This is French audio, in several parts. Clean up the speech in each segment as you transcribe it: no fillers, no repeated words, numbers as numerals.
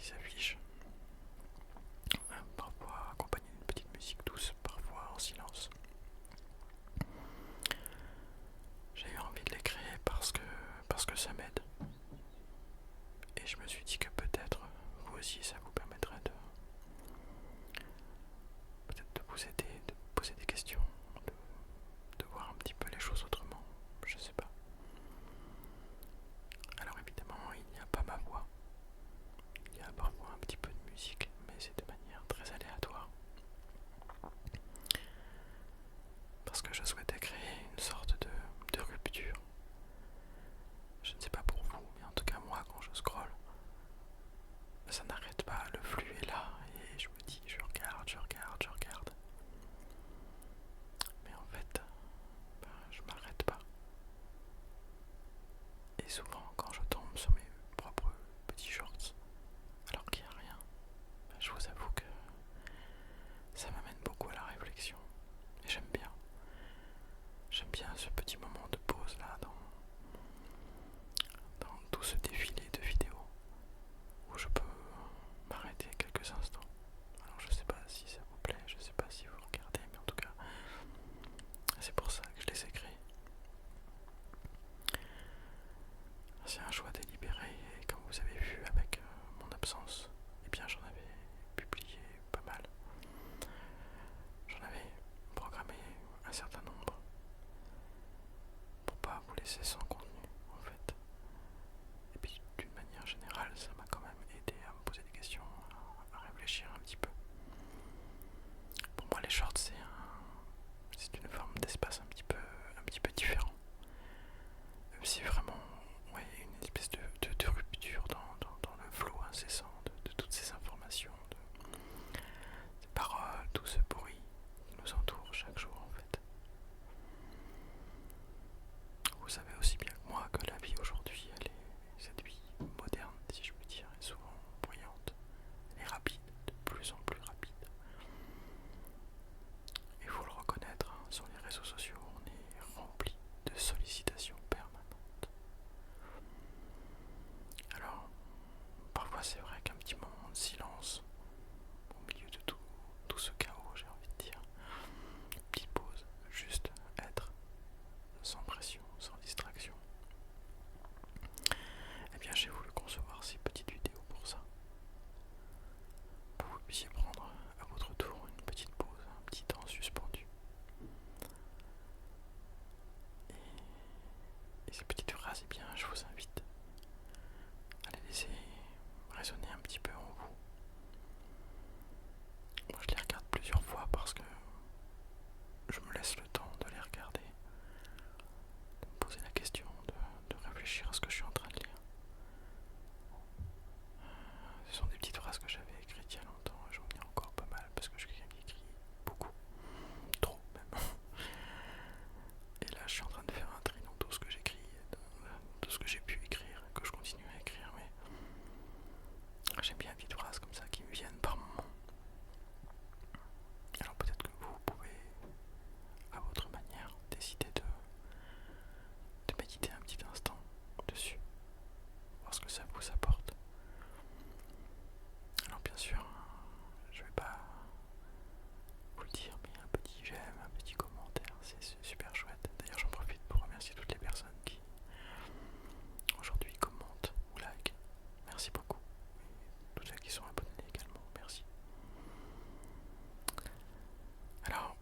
s'affiche, parfois accompagné d'une petite musique douce, parfois en silence. J'ai eu envie de les créer parce que ça m'aide. Et je me suis dit que peut-être vous aussi ça vous permettrait de peut-être de vous aider, de poser des questions, de voir un petit peu les choses autrement, je sais pas. Alors évidemment il n'y a pas ma voix, il y a parfois un petit peu de musique, mais c'est de manière très aléatoire. Parce que je souhaitais créer une sorte de rupture. Je ne sais pas pour vous, mais en tout cas moi quand je scrolle, ça n'arrête pas, le flux est là et je me dis je regarde. Mais en fait, je m'arrête pas. Et souvent quand je tombe sur mes propres petits shorts, alors qu'il n'y a rien, je vous avoue que ça m'amène beaucoup à la réflexion. Et j'aime bien. J'aime bien ce petit moment de pause là dans tout ce défilé de vidéos où je peux m'arrêter quelques instants. Alors je sais pas si ça vous plaît, je sais pas si vous regardez, mais en tout cas c'est pour ça que je les ai créés. C'est un choix délibéré et comme vous avez vu avec mon absence, eh bien j'en avais publié pas mal. J'en avais programmé un certain nombre pour pas vous laisser sans contenu en fait. Et puis d'une manière générale, ça m'a quand même aidé à me poser des questions, à réfléchir un petit peu. Pour moi les shorts c'est une forme d'espace un petit peu différent. Même si vraiment ouais, une espèce de rupture dans le flot incessant de toutes ces informations, ces paroles, tout ce bruit qui nous entoure chaque jour en fait. Vous savez aussi bien que moi que la vie aujourd'hui, cette vie moderne si je puis dire, est souvent bruyante, elle est rapide, de plus en plus rapide. Il faut le reconnaître, hein, sur les réseaux sociaux, on est rempli de sollicitations permanentes. Alors, parfois c'est vrai qu'un petit moment de silence, au milieu de tout ce chaos, j'ai envie de dire, une petite pause, juste être sans pression, sans distraction. Eh bien j'ai voulu concevoir ces petites vidéos pour ça. Pour que vous puissiez prendre à votre tour une petite pause, un petit temps suspendu. Et ces petites phrases, eh bien je vous invite à les laisser résonner un petit peu en vous. Moi je les regarde plusieurs fois parce que je me laisse le temps de les regarder, de me poser la question, de réfléchir à ce que je suis en train de lire. Ce sont des petites phrases que j'avais écrites il y a longtemps et j'en ai encore pas mal parce que je écris beaucoup, trop même. Et là je suis en train de faire un tri dans tout ce que j'écris, dans tout ce que j'ai pu écrire et que je continue à écrire, mais j'aime bien des petites phrases comme ça qui me viennent par moments. Alors peut-être que vous pouvez, à votre manière, décider de méditer un petit instant dessus, voir ce que ça vous apporte. Alors bien sûr, je vais pas vous le dire, mais un petit j'aime, un petit commentaire, c'est super chouette. D'ailleurs j'en profite pour remercier toutes les personnes qui aujourd'hui commentent ou like. Merci beaucoup. Et toutes celles qui sont abonnées également, merci. Alors,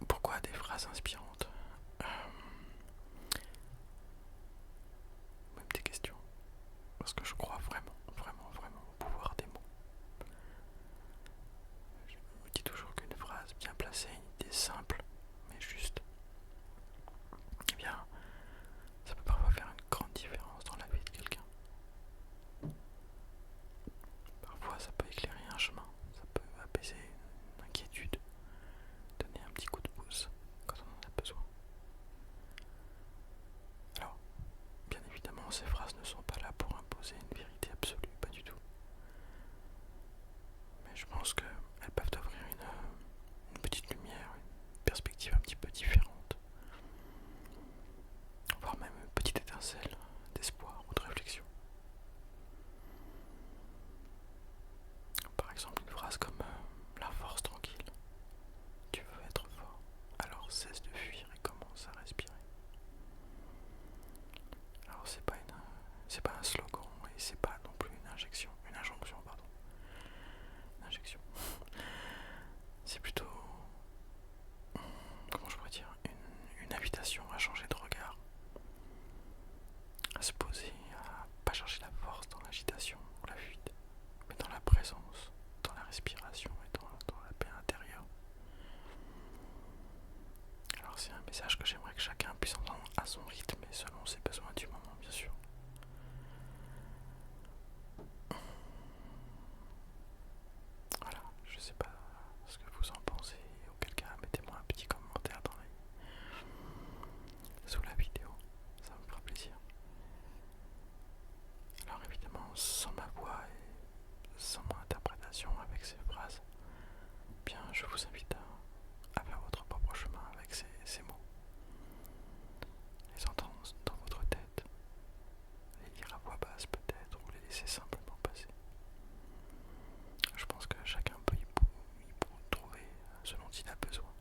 pourquoi des phrases inspirantes? Même des questions. Parce que je crois vraiment au pouvoir des mots. Je me dis toujours qu'une phrase bien placée, une idée simple, mais juste, eh bien, ça peut parfois faire une grande différence dans la vie de quelqu'un. Parfois, ça peut éclairer un chemin, ça peut apaiser une inquiétude, donner un petit coup de pouce quand on en a besoin. Alors, bien évidemment, ces phrases ne sont pas là pour imposer une vérité absolue, pas du tout. Mais je pense qu'elles peuvent offrir une petite lumière, une je vous invite à faire votre propre chemin avec ces mots, les entendre dans votre tête, les lire à voix basse peut-être, ou les laisser simplement passer. Je pense que chacun peut y trouver ce dont il a besoin,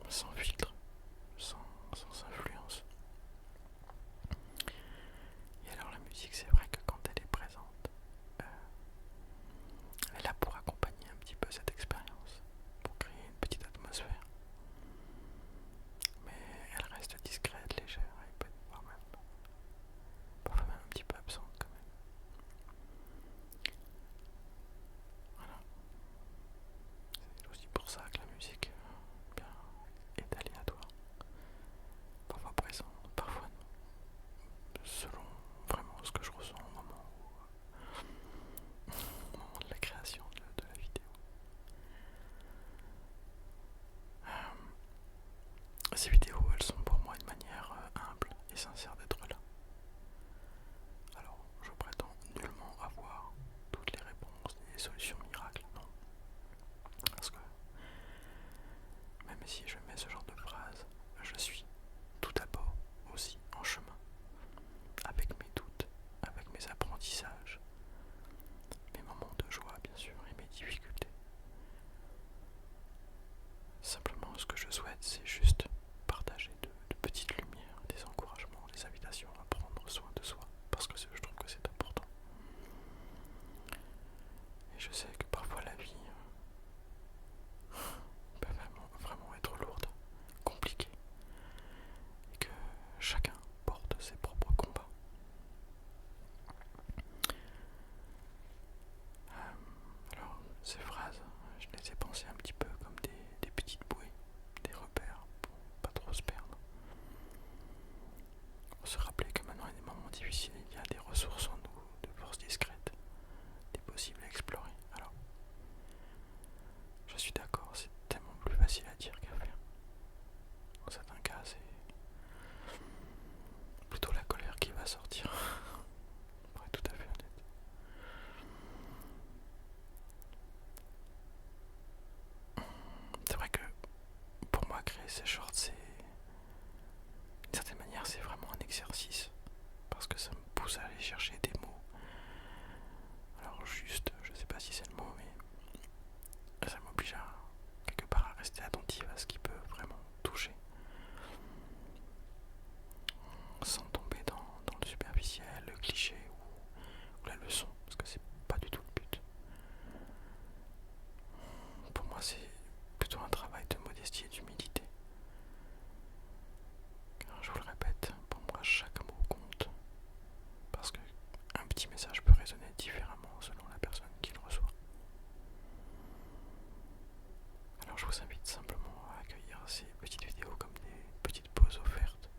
sans filtre, sans influence. Et alors la musique, c'est vrai que quand elle est présente, elle est là pour accompagner un petit peu cette expérience, pour créer une petite atmosphère. Mais elle reste discrète, légère, et peut être parfois même un petit peu absente quand même. Voilà. C'est aussi pour ça que la musique est aléatoire. Parfois présente, parfois non. Selon vraiment ce que je ressens au moment de la création de la vidéo. Ces vidéos, elles sont pour moi une manière humble et sincère d'être là. Alors, je prétends nullement avoir toutes les réponses ni les solutions miracles, non. Parce que même si je mets ce genre de phrase, je suis tout d'abord aussi en chemin, avec mes doutes, avec mes apprentissages, mes moments de joie bien sûr et mes difficultés. Simplement ce que je souhaite, c'est juste partager de petites lumières, des encouragements, des invitations à prendre soin de soi, parce que je trouve que c'est important. Et je sais que parfois la vie peut vraiment être lourde, compliquée, et que chacun porte ses propres combats. Alors ces phrases, je les ai pensées un petit peu comme des petites bouées, des repères pour pas trop se perdre. Pour se rappeler que maintenant, il y a des moments difficiles, il y a des ressources en nous, de forces discrètes, des possibles à explorer. Alors, je suis d'accord, c'est tellement plus facile à dire qu'à faire. Dans certains cas, c'est plutôt la colère qui va sortir, pour être tout à fait honnête. C'est vrai que pour moi, créer ces shorts, c'est d'une certaine manière, c'est vraiment un exercice, parce que ça me pousse à aller chercher des mots. Alors juste, je sais pas si c'est le mot, mais ça m'oblige à quelque part à rester attentif à ce qui peut vraiment toucher, sans tomber dans le superficiel, le cliché ou la leçon, parce que c'est pas du tout le but. Pour moi, c'est plutôt un travail de modestie et d'humilité. Car je vous le répète, pour moi, chaque mot compte, parce qu'un petit message peut résonner différemment selon la personne qui le reçoit. Alors je vous invite simplement à accueillir ces petites vidéos comme des petites pauses offertes,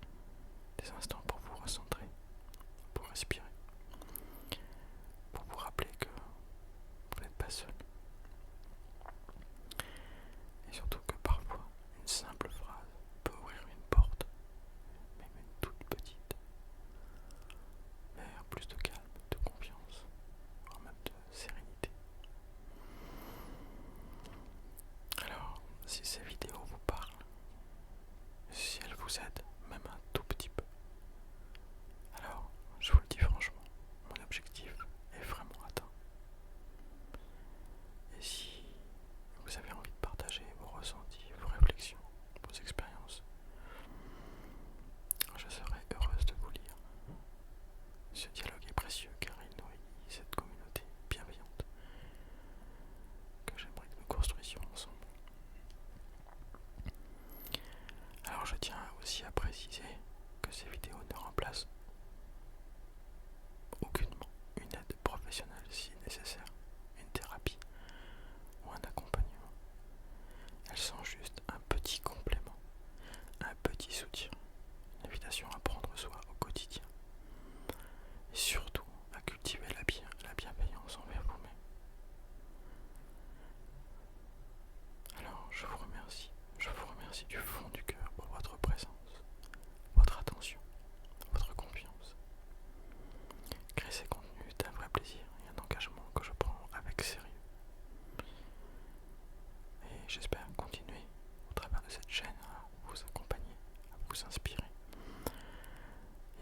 des instants pour vous recentrer, pour respirer, pour vous rappeler que vous n'êtes pas seul. Et surtout que parfois, une simple phrase peut ouvrir une porte, même une toute petite, vers plus de calme, de confiance, voire même de sérénité. Alors, si ces vidéos vous parlent, si elles vous aident, même un tout petit peu, alors, je vous le dis franchement, mon objectif est vraiment atteint. Et si vous avez envie de partager vos ressentis, vos réflexions, vos expériences, je serai heureuse de vous lire. Ce dialogue est précieux car il nourrit cette communauté bienveillante que j'aimerais que nous construisions ensemble. Alors je tiens aussi à préciser que ces vidéos ne remplacent aucunement une aide professionnelle si nécessaire, une thérapie ou un accompagnement. Elles sont juste un petit complément, un petit soutien, une invitation à prendre soin au quotidien. Et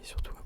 surtout